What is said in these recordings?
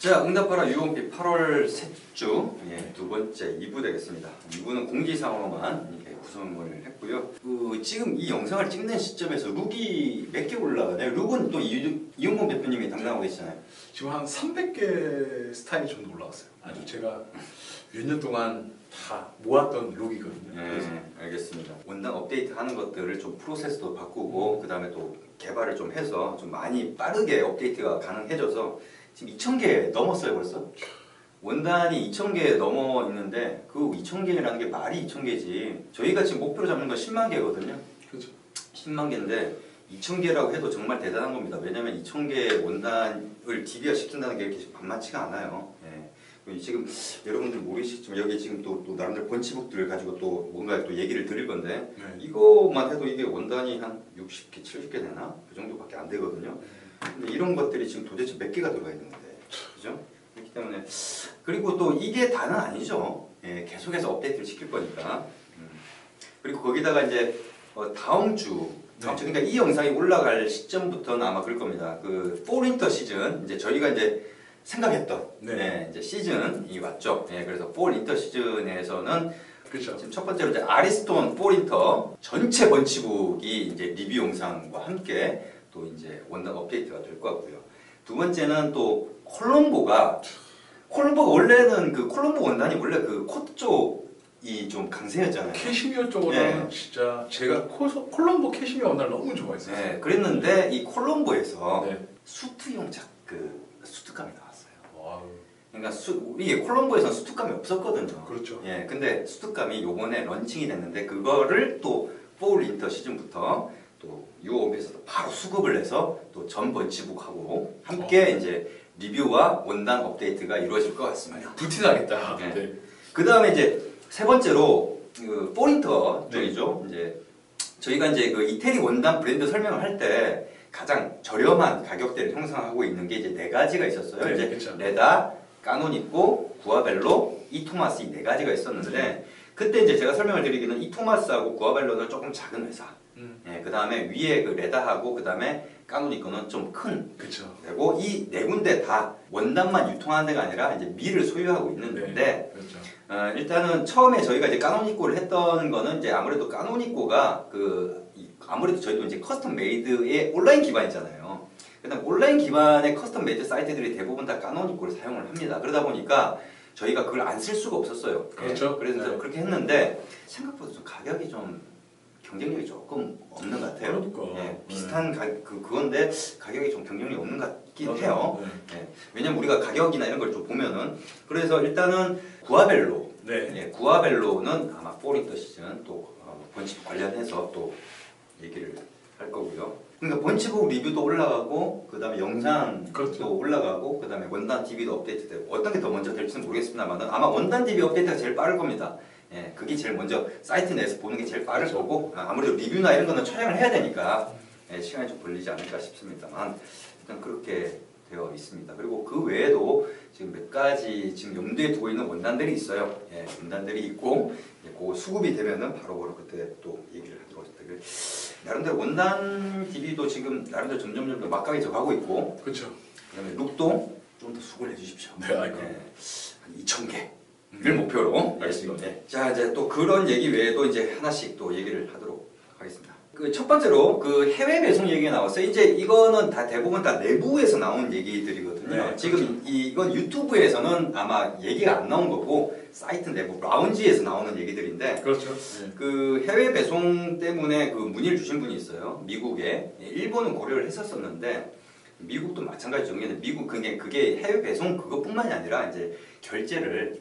자, 응답하라 유용비 8월 셋 주 두 번째 2부 되겠습니다. 2부는 공지사항으로만 이렇게 구성을 했고요. 지금 이 영상을 찍는 시점에서 룩이 몇 개 올라가나요? 룩은 또 이용곤 대표님이 담당하고 계시잖아요. 지금 한 300개 스타일 정도 올라왔어요. 아주 제가 몇 년 동안 다 모았던 룩이거든요. 네, 알겠습니다. 원단 업데이트 하는 것들을 좀 프로세스도 바꾸고 그 다음에 또 개발을 좀 해서 좀 많이 빠르게 업데이트가 가능해져서 지금 2000개 넘었어요 벌써? 원단이 2000개 넘어 있는데 그 2000개라는 게 말이 2000개지 저희가 지금 목표로 잡는 건 10만 개거든요. 그렇죠. 10만 개인데 2000개라고 해도 정말 대단한 겁니다. 왜냐면 2000개의 원단을 DB화 시킨다는 게 이렇게 만만치가 않아요. 예. 지금 여러분들 모르시지만 여기 지금 또 나름대로 번치북들을 가지고 또 뭔가 또 얘기를 드릴 건데 이거만 해도 이게 원단이 한 60개, 70개 되나? 그 정도밖에 안 되거든요. 근데 이런 것들이 지금 도대체 몇 개가 들어가 있는 건데, 그죠? 그렇기 때문에 그리고 또 이게 다는 아니죠. 예, 계속해서 업데이트를 시킬 거니까. 그리고 거기다가 이제 다음 주 그러니까 이 영상이 올라갈 시점부터는 아마 그럴 겁니다. 그 폴윈터 시즌 이제 저희가 이제 생각했던 이제 시즌이 왔죠. 예, 그래서 폴윈터 시즌에서는 그렇죠. 지금 첫 번째로 이제 아리스톤 폴윈터 전체 번치북이 이제 리뷰 영상과 함께 또 이제 원단 업데이트가 될 것 같고요. 두 번째는 또 콜롬보가 원래는 그 콜롬보 원단이 원래 그 코트 쪽이 좀 강세였잖아요. 캐시미어 쪽으로는 진짜 제가 콜롬보 캐시미어 원단을 너무 좋아했어요. 네, 그랬는데 이 콜롬보에서 수트용 수트감이 나왔어요. 와우. 그러니까 이게 콜롬보에서는 수트감이 없었거든요. 그렇죠. 예, 근데 수트감이 요번에 런칭이 됐는데 그거를 또 폴 윈터 시즌부터 또 유어업에서도 바로 수급을 해서 또 전 번치북하고 함께 이제 리뷰와 원단 업데이트가 이루어질 것 같습니다. 부티나겠다. 네. 그 다음에 이제 세 번째로 그 폴윈터 쪽이죠. 이제 저희가 이제 그 이태리 원단 브랜드 설명을 할 때 가장 저렴한 가격대를 형성하고 있는 게 이제 네 가지가 있었어요. 이제 그렇죠. 레다, 까노니꼬, 구아벨로, 이토마스 이 네 가지가 있었는데 그때 이제 제가 설명을 드리기는 이토마스하고 구아벨로는 조금 작은 회사. 예, 그 다음에 위에 그 레다하고 그 다음에 까노니꼬는 좀 큰 데고 이 네 군데 다 원단만 유통하는 데가 아니라 이제 밀을 소유하고 있는데 일단은 처음에 저희가 이제 까노니꼬를 했던 거는 이제 아무래도 까노니꼬가 아무래도 저희도 이제 커스텀 메이드의 온라인 기반이잖아요. 그다음 온라인 기반의 커스텀 메이드 사이트들이 대부분 다 까노니꼬를 사용을 합니다. 그러다 보니까 저희가 그걸 안 쓸 수가 없었어요. 그렇죠. 그래서 그렇게 했는데 생각보다 좀 가격이 좀 경쟁력이 조금 없는 것 같아요. 그러니까. 예, 비슷한 그건데 가격이 좀 경쟁력이 없는 것 같긴 해요. 예, 왜냐면 우리가 가격이나 이런 걸 좀 보면은 그래서 일단은 구아벨로 예, 구아벨로는 아마 폴윈터 시즌 또 번치북 관련해서 또 얘기를 할 거고요. 그러니까 번치북 리뷰도 올라가고 그 다음에 영상도 올라가고 그 다음에 원단 DB도 업데이트되고 어떤 게 더 먼저 될지는 모르겠습니다만 아마 원단 DB 업데이트가 제일 빠를 겁니다. 예, 그게 제일 먼저 사이트 내에서 보는 게 제일 빠를 거고 아무래도 리뷰나 이런 거는 촬영을 해야 되니까 시간이 좀 걸리지 않을까 싶습니다만 일단 그렇게 되어 있습니다. 그리고 그 외에도 지금 몇 가지 지금 염두에 두고 있는 원단들이 있어요. 예, 원단들이 있고 그 수급이 되면은 바로 그때 또 얘기를 하도록 하겠습니다. 나름대로 원단 DB도 지금 나름대로 점점 더 막강히 져가고 있고 그렇죠. 그다음에 룩도 좀 더 수급을 해주십시오. 네, 아이고. 한 2000개를 목표로 알겠습니다. 자 이제 또 그런 얘기 외에도 이제 하나씩 또 얘기를 하도록 하겠습니다. 그 첫 번째로 그 해외 배송 얘기가 나왔어요. 이제 이거는 다 대부분 다 내부에서 나온 얘기들이거든요. 지금 이건 유튜브에서는 아마 얘기가 안 나온 거고 사이트 내부 라운지에서 나오는 얘기들인데 그 해외 배송 때문에 그 문의를 주신 분이 있어요. 미국에 일본은 고려를 했었었는데 미국도 마찬가지죠. 미국 그게 해외 배송 그것뿐만이 아니라 이제 결제를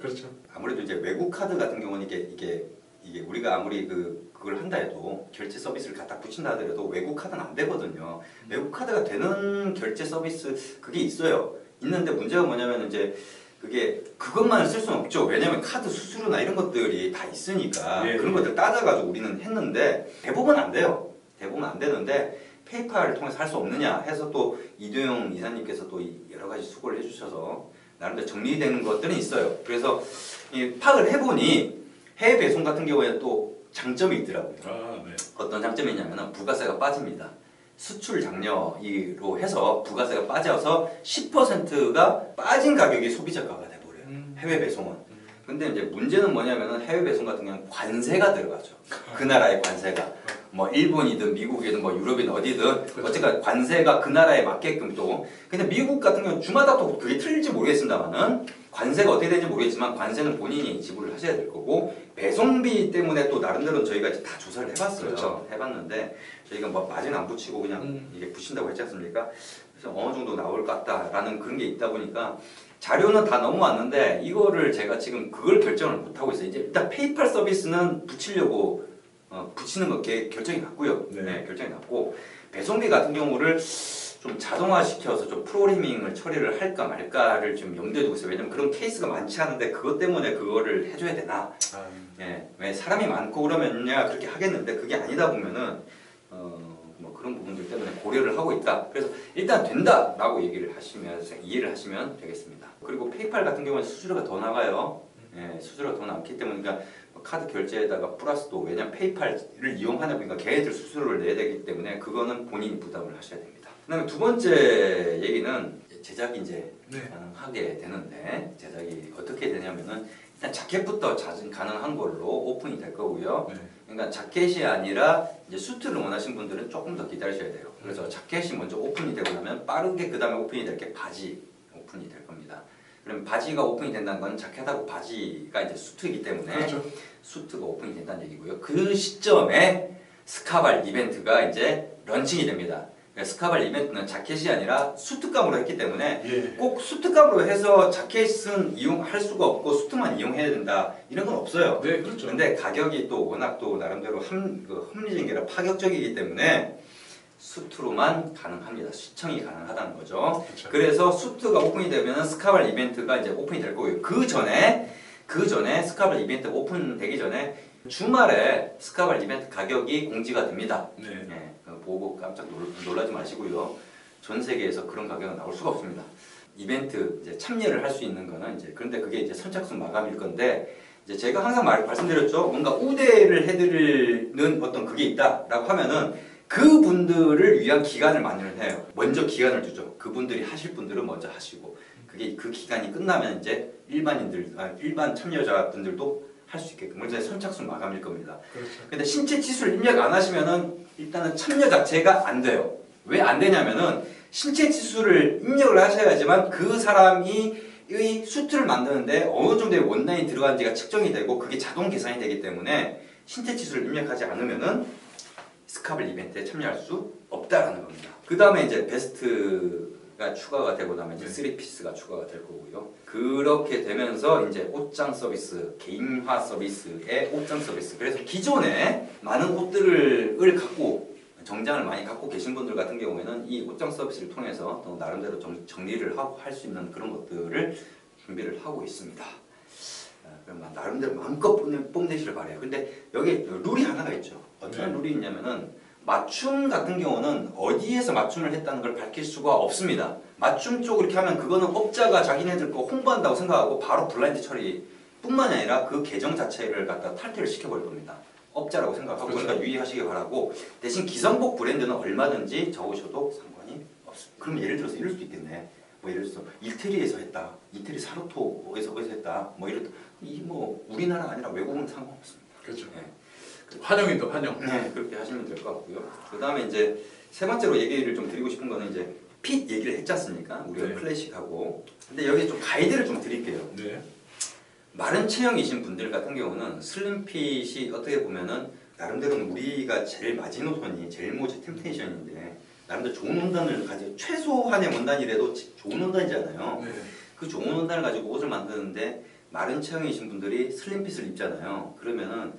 아무래도 이제 외국 카드 같은 경우는 이게 우리가 아무리 그걸 한다 해도 결제 서비스를 갖다 붙인다 하더라도 외국 카드는 안 되거든요. 외국 카드가 되는 결제 서비스 그게 있어요. 있는데 문제가 뭐냐면 이제 그것만 쓸 수는 없죠. 왜냐면 카드 수수료나 이런 것들이 다 있으니까 그런 것들 따져가지고 우리는 했는데 대부분 안 돼요. 대부분 안 되는데 페이팔을 통해서 할 수 없느냐 해서 또 이도영 이사님께서 또 여러 가지 수고를 해주셔서 나름대로 정리되는 것들은 있어요. 그래서 파악을 해보니 해외 배송 같은 경우에는 또 장점이 있더라고요. 어떤 장점이 있냐면 부가세가 빠집니다. 수출 장려로 해서 부가세가 빠져서 10%가 빠진 가격이 소비자가가 돼버려요. 해외 배송은. 근데 이제 문제는 뭐냐면은 해외 배송 같은 경우는 관세가 들어가죠. 그 나라의 관세가. 뭐 일본이든 미국이든 뭐 유럽이든 어디든 어쨌든 관세가 그 나라에 맞게끔 또. 근데 미국 같은 경우는 주마다 또 그게 틀릴지 모르겠습니다만은 관세가 어떻게 되는지 모르겠지만 관세는 본인이 지불을 하셔야 될 거고 배송비 때문에 또 나름대로 저희가 이제 다 조사를 해봤어요. 그렇죠. 해봤는데 저희가 뭐 마진 안 붙이고 그냥 이게 붙인다고 했지 않습니까? 그래서 어느 정도 나올 것 같다라는 그런 게 있다 보니까 자료는 다 넘어왔는데 이거를 제가 지금 그걸 결정을 못 하고 있어요. 이제 일단 페이팔 서비스는 붙이려고 붙이는 거 결정이 났고요. 네, 결정이 났고 배송비 같은 경우를 좀 자동화시켜서 좀 프로그래밍을 처리를 할까 말까를 좀 염두에 두고 있어요. 왜냐면 그런 케이스가 많지 않은데 그것 때문에 그거를 해줘야 되나? 예, 왜 사람이 많고 그러면야 그렇게 하겠는데 그게 아니다 보면은 뭐 그런 부분들 때문에 고려를 하고 있다. 그래서 일단 된다라고 얘기를 하시면 이해를 하시면 되겠습니다. 그리고 페이팔 같은 경우는 수수료가 더 나가요. 예, 수수료가 더 남기 때문에 그러니까 카드 결제에다가 플러스 또 왜냐면 페이팔을 이용하다 보니까 걔네들 수수료를 내야 되기 때문에 그거는 본인이 부담을 하셔야 됩니다. 그다음에 두 번째 얘기는 제작이 이제 가능하게 되는데 제작이 어떻게 되냐면은 일단 자켓부터 가능한 걸로 오픈이 될 거고요. 그러니까 자켓이 아니라 이제 수트를 원하시는 분들은 조금 더 기다리셔야 돼요. 그래서 자켓이 먼저 오픈이 되고 나면 빠르게 그 다음에 오픈이 될 게 바지 오픈이 될 겁니다. 그럼 바지가 오픈이 된다는 건 자켓하고 바지가 이제 수트이기 때문에 그렇죠. 수트가 오픈이 된다는 얘기고요. 그 시점에 스카발 이벤트가 이제 런칭이 됩니다. 스카발 이벤트는 자켓이 아니라 수트감으로 했기 때문에 꼭 수트감으로 해서 자켓은 이용할 수가 없고 수트만 이용해야 된다 이런 건 없어요. 네, 그렇죠. 근데 가격이 또 워낙 또 나름대로 합리적인 게 아니라 파격적이기 때문에 수트로만 가능합니다. 시청이 가능하다는 거죠. 그렇죠. 그래서 수트가 오픈이 되면 스카발 이벤트가 이제 오픈이 될 거고요. 그 전에 스카발 이벤트 오픈되기 전에 주말에 스카발 이벤트 가격이 공지가 됩니다. 보고 깜짝 놀라지 마시고요. 전 세계에서 그런 가격은 나올 수가 없습니다. 이벤트 이제 참여를 할 수 있는 거는 이제 그런데 그게 이제 선착순 마감일 건데 이제 제가 항상 말씀드렸죠. 뭔가 우대를 해드리는 어떤 그게 있다라고 하면은 그분들을 위한 기간을 마련해요. 먼저 기간을 주죠. 그분들이 하실 분들은 먼저 하시고 그게 그 기간이 끝나면 이제 일반 참여자분들도 할 수 있게끔 그래서 선착순 마감일 겁니다. 그렇죠. 근데 신체 치수를 입력 안 하시면은 일단은 참여 자체가 안 돼요. 왜 안 되냐면은 신체 치수를 입력을 하셔야지만 그 사람이 이 수트를 만드는데 어느 정도의 원단이 들어간지가 측정이 되고 그게 자동 계산이 되기 때문에 신체 치수를 입력하지 않으면은 스카블 이벤트에 참여할 수 없다라는 겁니다. 그 다음에 이제 베스트가 추가가 되고 나면 이제 3피스가 추가가 될 거고요. 그렇게 되면서 이제 옷장 서비스, 개인화 서비스의 옷장 서비스. 그래서 기존에 많은 옷들을 갖고 정장을 많이 갖고 계신 분들 같은 경우에는 이 옷장 서비스를 통해서 또 나름대로 정리를 하고 할 수 있는 그런 것들을 준비를 하고 있습니다. 그럼 나름대로 마음껏 뽐내시길 바래요. 근데 여기 룰이 하나가 있죠. 어떤 룰이 있냐면은 맞춤 같은 경우는 어디에서 맞춤을 했다는 걸 밝힐 수가 없습니다. 맞춤 쪽 이렇게 하면 그거는 업자가 자기네들 거 홍보한다고 생각하고 바로 블라인드 처리 뿐만이 아니라 그 계정 자체를 갖다 탈퇴를 시켜버릴 겁니다. 업자라고 생각하고 그렇죠. 그러니까 유의하시기 바라고 대신 기성복 브랜드는 얼마든지 적으셔도 상관이 없습니다. 그럼 예를 들어서 이럴 수도 있겠네. 뭐 예를 들어서 이태리에서 했다. 이태리 사르토에서 했다. 뭐 이렇다. 뭐 우리나라 아니라 외국은 상관없습니다. 그렇죠. 네. 환영이다 환영. 네, 그렇게 하시면 될 것 같고요. 그 다음에 이제 세 번째로 얘기를 좀 드리고 싶은 거는 이제 핏 얘기를 했지 않습니까? 우리가 클래식하고. 근데 여기 좀 가이드를 좀 드릴게요. 마른 체형이신 분들 같은 경우는 슬림 핏이 어떻게 보면은 나름대로는 우리가 제일 마지노선이 제일 모지 템테이션인데 나름대로 좋은 원단을 가지고 최소한의 원단이라도 좋은 원단이잖아요. 그 좋은 원단을 가지고 옷을 만드는데 마른 체형이신 분들이 슬림 핏을 입잖아요. 그러면은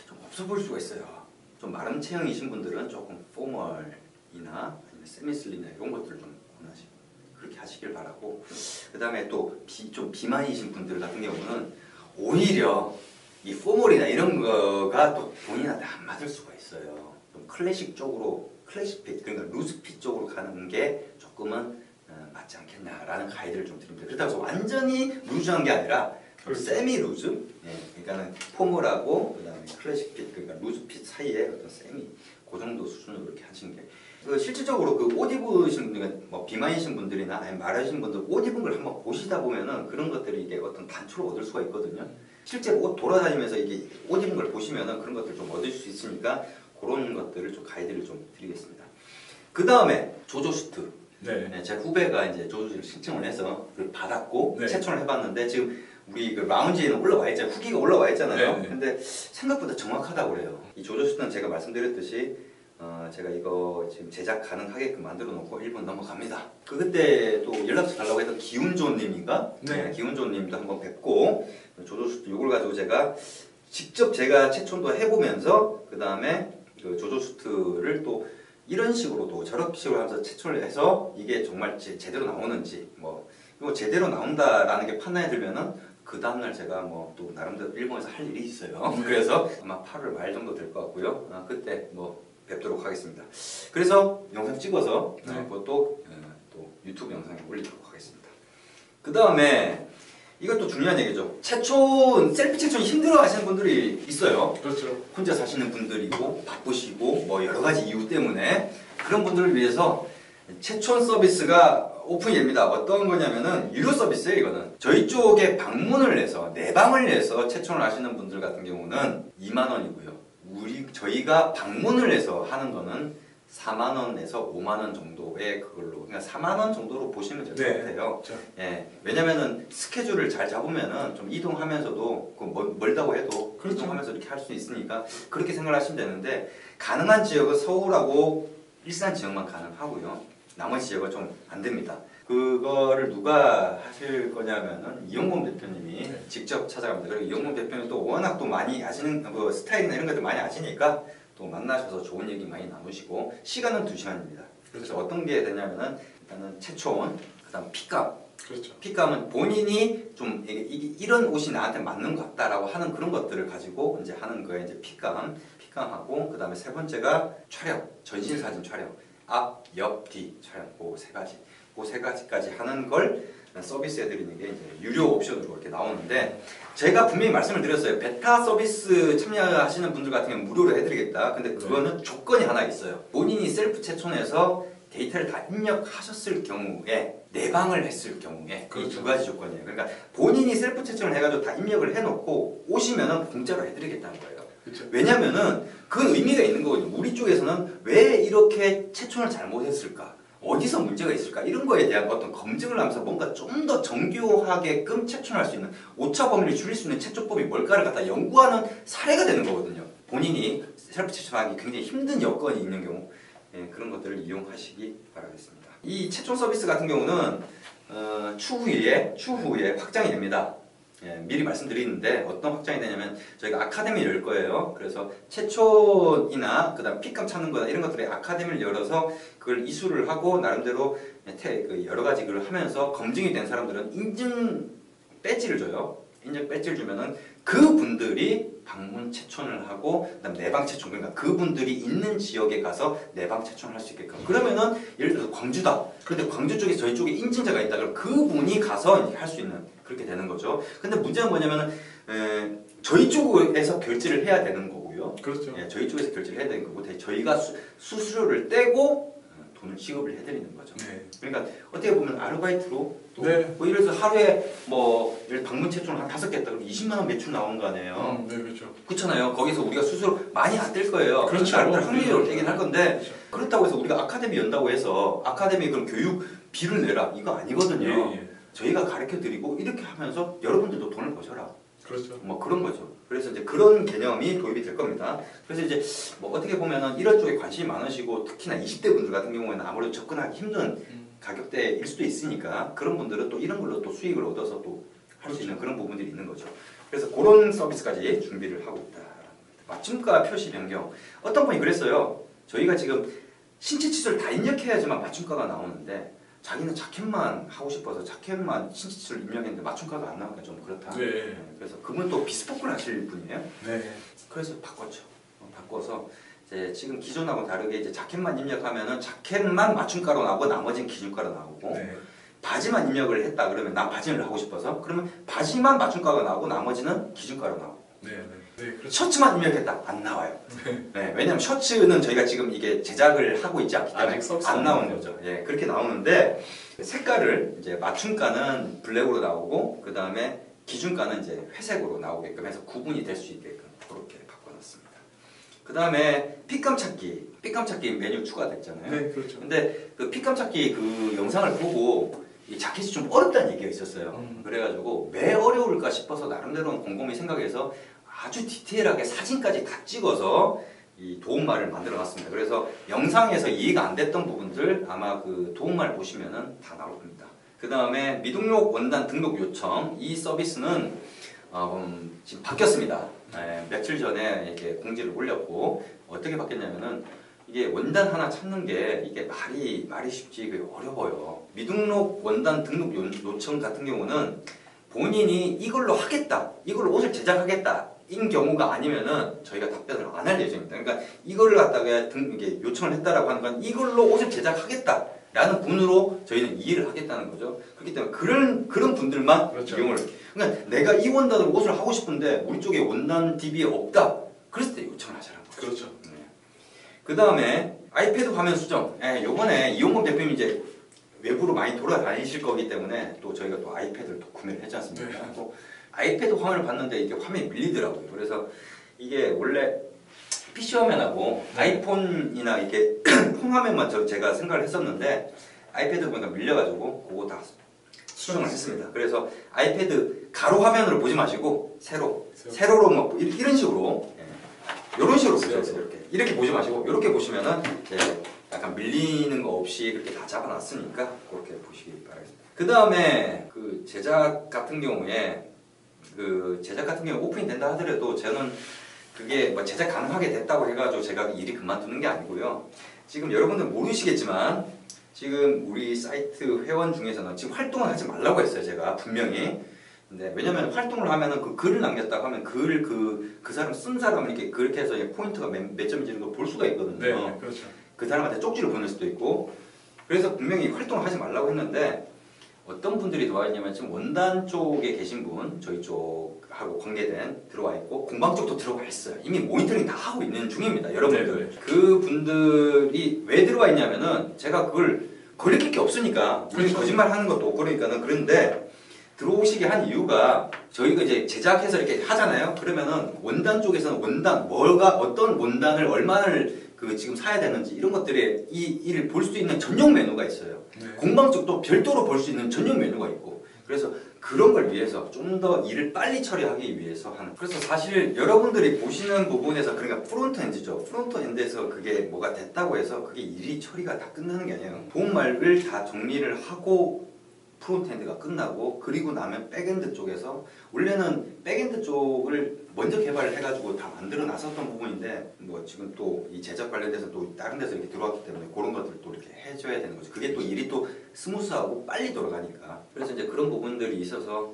좀 없어 보일 수가 있어요. 좀 마른 체형이신 분들은 조금 포멀이나 아니면 세미슬림이나 이런 것들을 좀 원하시고 그렇게 하시길 바라고. 그 다음에 또 좀 비만이신 분들 같은 경우는 오히려 이 포멀이나 이런 거가 또 본인한테 안 맞을 수가 있어요. 좀 클래식 쪽으로 클래식 핏 그러니까 루즈 핏 쪽으로 가는 게 조금은 맞지 않겠냐라는 가이드를 좀 드립니다. 그렇다고 해서 완전히 루즈한 게 아니라 세미 루즈, 그러니까는 포멀하고 그다음에 클래식 핏 그러니까 루즈 핏 사이에 어떤 세미 그 정도 수준으로 이렇게 하시는 게 그 실질적으로 그 옷 입으신 분들, 뭐 비만이신 분들이나 아니면 마르신 분들 옷 입은 걸 한번 보시다 보면은 그런 것들이 이게 어떤 단초를 얻을 수가 있거든요. 실제 옷 돌아다니면서 이게 옷 입은 걸 보시면은 그런 것들 좀 얻을 수 있으니까 그런 것들을 좀 가이드를 좀 드리겠습니다. 그 다음에 조조슈트. 네. 제 후배가 이제 조조슈트를 신청을 해서 그걸 받았고 네. 채촌을 해봤는데 지금 우리 그 라운지에는 올라와 있잖아요. 후기가 올라와 있잖아요. 네. 근데 생각보다 정확하다고 그래요. 이 조조슈트는 제가 말씀드렸듯이 제가 이거 지금 제작 가능하게끔 만들어 놓고 일본 넘어갑니다. 그때 또 연락처 달라고 했던 기운조님인가? 네. 기운조님도 한번 뵙고 조조슈트 이걸 가지고 제가 직접 제가 채촌도 해보면서 그 다음에 그 조조슈트를 또 이런 식으로도 저렇게 식으로 하면서 채촌을 해서 이게 정말 제대로 나오는지 뭐 이거 제대로 나온다라는 게 판단이 들면은 그 다음날 제가 뭐 또 나름대로 일본에서 할 일이 있어요. 그래서 아마 8월 말 정도 될 것 같고요. 그때 뭐 뵙도록 하겠습니다. 그래서 영상 찍어서 그것도 또 유튜브 영상에 올리도록 하겠습니다. 그 다음에 이것도 중요한 얘기죠. 채촌, 셀프 채촌 힘들어 하시는 분들이 있어요. 그렇죠. 혼자 사시는 분들이고 바쁘시고 뭐 여러 가지 이유 때문에 그런 분들을 위해서 채촌 서비스가 오픈입니다. 어떤 거냐면은 유료 서비스예요. 이거는 저희 쪽에 방문을 해서 내방을 해서 채촌을 하시는 분들 같은 경우는 2만 원이고요. 저희가 방문을 해서 하는 거는 4만 원에서 5만 원 정도의 그걸로, 그러니까 4만 원 정도로 보시면 될 것 같아요. 그렇죠. 예, 왜냐면은 스케줄을 잘 잡으면은 좀 이동하면서도 그 멀다고 해도 그렇죠. 이동하면서 이렇게 할 수 있으니까 그렇게 생각하시면 되는데 가능한 지역은 서울하고 일산 지역만 가능하고요. 나머지 지역은 좀 안 됩니다. 그거를 누가 하실 거냐면은 이용범 대표님이 직접 찾아갑니다. 그리고 이용범 대표님 또 워낙 또 많이 아시는 그 스타일이나 이런 것들 많이 아시니까 또 만나셔서 좋은 얘기 많이 나누시고 시간은 2시간입니다. 그래서 어떤 게 되냐면은 일단은 채촌, 그다음 핏감. 그렇죠. 핏감은 본인이 좀 이런 옷이 나한테 맞는 것 같다라고 하는 그런 것들을 가지고 이제 하는 거에 이제 핏감하고 그다음에 세 번째가 촬영, 전신 사진 촬영, 앞, 옆, 뒤 촬영 그 세 가지까지 하는 걸 서비스해 드리는 게 이제 유료 옵션으로 이렇게 나오는데 제가 분명히 말씀을 드렸어요. 베타 서비스 참여하시는 분들 같은 경우는 무료로 해드리겠다. 근데 그거는 조건이 하나 있어요. 본인이 셀프 채촌해서 데이터를 다 입력하셨을 경우에 내방을 했을 경우에 그렇죠. 이 두 가지 조건이에요. 그러니까 본인이 셀프 채촌을 해가지고 다 입력을 해놓고 오시면은 공짜로 해드리겠다는 거예요. 그렇죠. 왜냐면은 그 의미가 있는 거거든요. 우리 쪽에서는 왜 이렇게 채촌을 잘못했을까? 어디서 문제가 있을까? 이런 거에 대한 어떤 검증을 하면서 뭔가 좀 더 정교하게끔 채촌할 수 있는 오차 범위를 줄일 수 있는 채촌법이 뭘까를 갖다 연구하는 사례가 되는 거거든요. 본인이 셀프 채촌하기 굉장히 힘든 여건이 있는 경우 그런 것들을 이용하시기 바라겠습니다. 이 채촌 서비스 같은 경우는 추후에 확장이 됩니다. 미리 말씀드리는데 어떤 확장이 되냐면 저희가 아카데미를 열 거예요. 그래서 채촌이나 그다음 핏감 찾는 거나 이런 것들의 아카데미를 열어서 그걸 이수를 하고 나름대로 여러 가지 걸 하면서 검증이 된 사람들은 인증 배지를 줘요. 인증 배지를 주면은 그분들이 방문 채촌을 하고 그다음 내방 채촌, 그러니까 그분들이 있는 지역에 가서 내방 채촌을 할 수 있게끔. 그러면은 예를 들어서 광주다. 그런데 광주 쪽에 저희 쪽에 인증자가 있다. 그럼 그분이 가서 할 수 있는 그렇게 되는 거죠. 근데 문제는 뭐냐면은 저희 쪽에서 결제를 해야 되는 거고요. 그렇죠. 저희 쪽에서 결제를 해야 되는 거고 저희가 수수료를 떼고 돈을 지급을 해드리는 거죠. 네. 그러니까 어떻게 보면 아르바이트로 또 네. 뭐 예를 들어서 하루에 뭐 방문 채촌을 한 5개 했다 그러면 20만 원 매출 나오는 거 아니에요. 네, 그렇죠. 그렇잖아요. 거기서 우리가 수수료 많이 안 뗄 거예요. 그렇죠. 나름대로 확률을 떼긴 할 건데 그렇죠. 그렇다고 해서 우리가 아카데미 연다고 해서 아카데미 그럼 교육비를 내라 이거 아니거든요. 예. 저희가 가르쳐 드리고 이렇게 하면서 여러분들도 돈을 버셔라. 그렇죠. 뭐 그런 거죠. 그래서 이제 그런 개념이 도입이 될 겁니다. 그래서 이제 뭐 어떻게 보면은 이런 쪽에 관심이 많으시고 특히나 20대 분들 같은 경우에는 아무래도 접근하기 힘든 가격대일 수도 있으니까 그런 분들은 또 이런 걸로 또 수익을 얻어서 또 할 수 있는 그런 부분들이 있는 거죠. 그래서 그런 서비스까지 준비를 하고 있다. 맞춤가 표시 변경. 어떤 분이 그랬어요. 저희가 지금 신체 치수를 다 입력해야지만 맞춤가가 나오는데 자기는 자켓만 하고 싶어서 자켓만 신체 치수를 입력했는데 맞춤가가 안 나오니까 좀 그렇다. 네. 그래서 그분 또 비스포크를 하실 분이에요. 네. 그래서 바꿨죠. 바꿔서 이제 지금 기존하고 다르게 이제 자켓만 입력하면은 자켓만 맞춤가로 나오고 나머지는 기준가로 나오고 네. 바지만 입력을 했다 그러면 난 바지를 하고 싶어서 그러면 바지만 맞춤가가 나오고 나머지는 기준가로 나오고 네. 네. 네, 그렇죠. 셔츠만 입력했다 안 나와요. 네, 왜냐면 셔츠는 저희가 지금 이게 제작을 하고 있지 않기 때문에 아직 서비스 안 안 나오는 나오죠. 거죠. 예, 그렇게 나오는데 색깔을 이제 맞춤가는 블랙으로 나오고 그 다음에 기준가는 이제 회색으로 나오게끔 해서 구분이 될 수 있게끔 그렇게 바꿔놨습니다. 그 다음에 핏감 찾기 메뉴 추가됐잖아요. 네, 그렇죠. 근데 그 핏감 찾기 그 영상을 보고 이 자켓이 좀 어렵다는 얘기가 있었어요. 그래가지고 왜 어려울까 싶어서 나름대로는 곰곰이 생각해서 아주 디테일하게 사진까지 다 찍어서 이 도움말을 만들어 놨습니다. 그래서 영상에서 이해가 안 됐던 부분들 아마 그 도움말 보시면은 다 나올 겁니다. 그 다음에 미등록 원단 등록 요청 이 서비스는 지금 바뀌었습니다. 네, 며칠 전에 이렇게 공지를 올렸고 어떻게 바뀌었냐면은 이게 원단 하나 찾는 게 이게 말이 쉽지 그게 어려워요. 미등록 원단 등록 요청 같은 경우는 본인이 이걸로 하겠다, 이걸로 옷을 제작하겠다 인 경우가 아니면은 저희가 답변을 안 할 예정입니다. 그러니까 이거를 갖다가 이게 요청을 했다라고 하는 건 이걸로 옷을 제작하겠다라는 분으로 저희는 이해를 하겠다는 거죠. 그렇기 때문에 그런 분들만 그렇죠. 이용을. 그러니까 내가 이 원단으로 옷을 하고 싶은데 우리 쪽에 원단 DB에 없다. 그랬을 때 요청을 하시라는 거죠. 그렇죠. 네. 그 다음에 아이패드 화면 수정. 요번에 이용범 대표님 이제 외부로 많이 돌아다니실 거기 때문에 또 저희가 또 아이패드를 또 구매를 했지 않습니까? 네. 또 아이패드 화면을 봤는데 이게 화면이 밀리더라고요. 그래서 이게 원래 PC 화면하고 아이폰이나 이렇게 폰 화면만 제가 생각을 했었는데 아이패드 보니까 밀려가지고 그거 다 수정을 했습니다. 그래서 아이패드 가로 화면으로 보지 마시고 세로로 뭐 이런 식으로 이런 식으로 보셔야 돼요. 이렇게 보지 마시고 이렇게 보시면은 이제 약간 밀리는 거 없이 그렇게 다 잡아놨으니까 그렇게 보시기 바라겠습니다. 그 다음에 그 제작 같은 경우에 오픈이 된다 하더라도 저는 그게 뭐 제작 가능하게 됐다고 해가지고 제가 일이 그만두는 게 아니고요. 지금 여러분들 모르시겠지만 지금 우리 사이트 회원 중에서는 지금 활동을 하지 말라고 했어요. 제가 분명히. 근데 왜냐면 활동을 하면은 그 글을 남겼다고 하면 글을 그 사람 쓴 사람은 이렇게 그렇게 해서 포인트가 몇 점인지 걸 볼 수가 있거든요. 네, 그렇죠. 그 사람한테 쪽지를 보낼 수도 있고. 그래서 분명히 활동을 하지 말라고 했는데 어떤 분들이 들어와 있냐면 지금 원단 쪽에 계신 분 저희 쪽하고 관계된 들어와 있고 공방 쪽도 들어와 있어요. 이미 모니터링 다 하고 있는 중입니다. 여러분들. 네. 그 분들이 왜 들어와 있냐면은 제가 그걸 거리낄 게 없으니까 우리 그렇죠. 거짓말 하는 것도 없고 그러니까는 그런데 들어오시게 한 이유가 저희가 이제 제작해서 이렇게 하잖아요. 그러면은 원단 쪽에서는 어떤 원단을 얼마를 지금 사야 되는지 이런 것들의 이를 볼 수 있는 전용 메뉴가 있어요. 네. 공방 쪽도 별도로 볼 수 있는 전용 메뉴가 있고 그래서 그런 걸 위해서 좀 더 일을 빨리 처리하기 위해서 하는. 그래서 사실 여러분들이 보시는 부분에서 그러니까 프론트엔드죠. 프론트엔드에서 그게 뭐가 됐다고 해서 그게 일이 처리가 다 끝나는 게 아니에요. 도움말을 다 정리를 하고 프론트엔드가 끝나고 그리고 나면 백엔드 쪽에서 원래는 백엔드 쪽을 먼저 개발을 해가지고 다 만들어 놨었던 부분인데 뭐 지금 또 이 제작 관련돼서 또 다른 데서 이렇게 들어왔기 때문에 그런 것들을 또 이렇게 해줘야 되는 거죠. 그게 또 일이 또 스무스하고 빨리 돌아가니까. 그래서 이제 그런 부분들이 있어서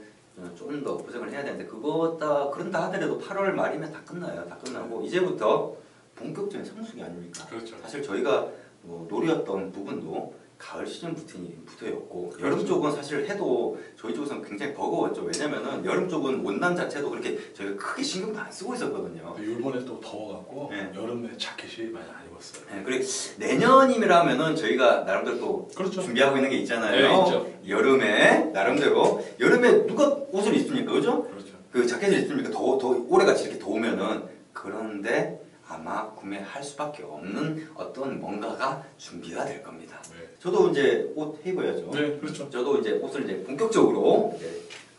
좀 더 고생을 해야 되는데 그런다 하더라도 8월 말이면 다 끝나요. 다 끝나고 이제부터 본격적인 성수기 아닙니까? 그렇죠. 사실 저희가 뭐 노렸던 부분도 가을 시즌부터였고 그렇죠. 여름 쪽은 사실 해도 저희 쪽에서는 굉장히 버거웠죠. 왜냐면은 여름 쪽은 원단 자체도 그렇게 저희가 크게 신경도 안 쓰고 있었거든요. 이번에 또 더워갖고 네. 여름에 자켓이 많이 안 입었어요. 네, 그리고 내년이라면은 저희가 나름대로 또 그렇죠. 준비하고 있는 게 있잖아요. 네, 있죠. 여름에 나름대로 여름에 누가 옷을 입습니까, 그죠? 그렇죠. 그 자켓을 입습니까? 더 올해같이 이렇게 더우면은. 그런데 아마 구매할 수밖에 없는 어떤 뭔가가 준비가 될 겁니다. 네. 저도 이제 옷 해입어야죠. 네, 그렇죠. 저도 이제 옷을 이제 본격적으로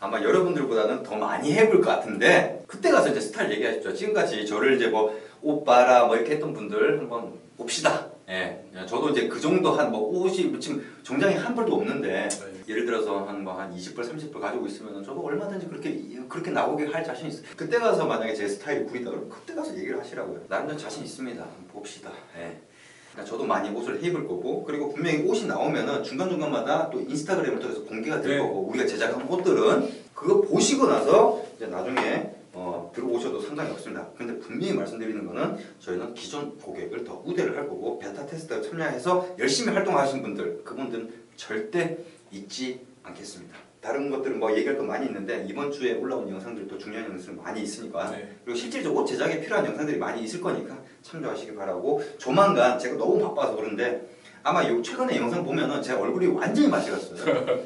아마 여러분들보다는 더 많이 해볼 것 같은데 그때 가서 이제 스타일 얘기하십시오. 지금까지 저를 이제 뭐 오빠라 뭐 이렇게 했던 분들 한번 봅시다. 예, 저도 이제 그 정도 한 뭐 옷이 지금 정장이 한 벌도 없는데 네. 예를 들어서 한 20벌, 30벌 가지고 있으면 저도 얼마든지 그렇게 나오게 할 자신 있어요. 그때 가서 만약에 제 스타일이 구리다 그러면 그때 가서 얘기를 하시라고요. 나름대로 자신 있습니다. 한번 봅시다. 예. 그러니까 저도 많이 옷을 해입을 거고 그리고 분명히 옷이 나오면은 중간중간마다 또 인스타그램을 통해서 공개가 될 네. 거고 우리가 제작한 옷들은 그거 보시고 나서 이제 나중에 들어오셔도 상관이 없습니다. 근데 분명히 말씀드리는 거는 저희는 기존 고객을 더 우대를 할 거고 베타 테스트에 참여해서 열심히 활동하신 분들 그분들은 절대 잊지 않겠습니다. 다른 것들은 뭐 얘기할 거 많이 있는데 이번 주에 올라온 영상들도 중요한 영상들 많이 있으니까 네. 그리고 실질적으로 옷 제작에 필요한 영상들이 많이 있을 거니까 참조하시기 바라고 조만간 제가 너무 바빠서 그런데 아마 요 최근에 영상 보면은 제 얼굴이 완전히 맛이 갔어요.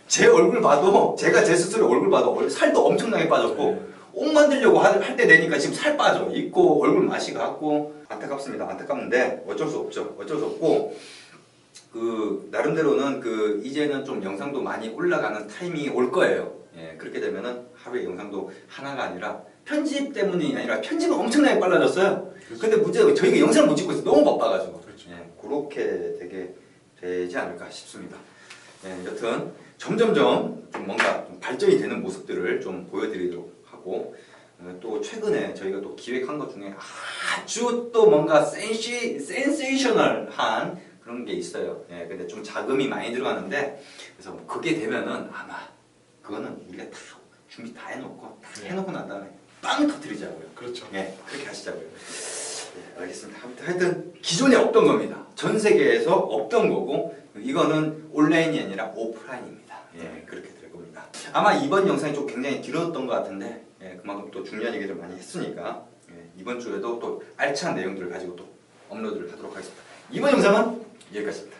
제 얼굴 봐도 제가 제 스스로 얼굴 봐도 살도 엄청나게 빠졌고 네. 옷 만들려고 할 때 되니까 지금 살 빠져 있고 얼굴 맛이 갔고 안타깝습니다. 안타깝는데 어쩔 수 없죠. 어쩔 수 없고 그 나름대로는 그 이제는 좀 영상도 많이 올라가는 타이밍이 올 거예요. 예, 그렇게 되면은 하루에 영상도 하나가 아니라 편집 때문이 아니라 편집은 엄청나게 빨라졌어요. 근데 문제가 저희가 영상을 못 찍고 있어서 너무 바빠가지고 그렇죠. 예, 그렇게 되게 되지 않을까 싶습니다. 예, 여튼 점점점 좀 뭔가 좀 발전이 되는 모습들을 좀 보여드리도록 하고 또 최근에 저희가 또 기획한 것 중에 아주 또 뭔가 센세이셔널한 그런 게 있어요. 예, 근데 좀 자금이 많이 들어가는데 그래서 뭐 그게 되면은 아마 그거는 우리가 다 준비 다 해놓고 다 네. 해놓고 난 다음에 빵 터뜨리자고요. 그렇죠. 예, 그렇게 하시자고요. 예, 알겠습니다. 하여튼 기존에 없던 겁니다. 전 세계에서 없던 거고 이거는 온라인이 아니라 오프라인입니다. 예, 그렇게 될 겁니다. 아마 이번 영상이 좀 굉장히 길었던 것 같은데 예, 그만큼 또 중요한 얘기를 많이 했으니까 예, 이번 주에도 또 알찬 내용들을 가지고 또 업로드를 하도록 하겠습니다. 이번 영상은 여기까지입니다.